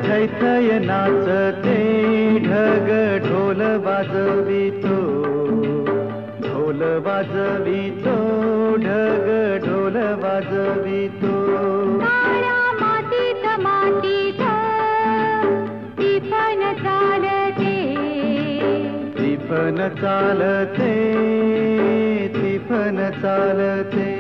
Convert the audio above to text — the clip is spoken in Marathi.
थै थै नाचते ढग ढोल वाजवितो, ढोल वाजवितो ढग ढोल वाजवितो। काळ्या मातीत मातीत टिपण चालते, टिपण चालते, टिपण चालते।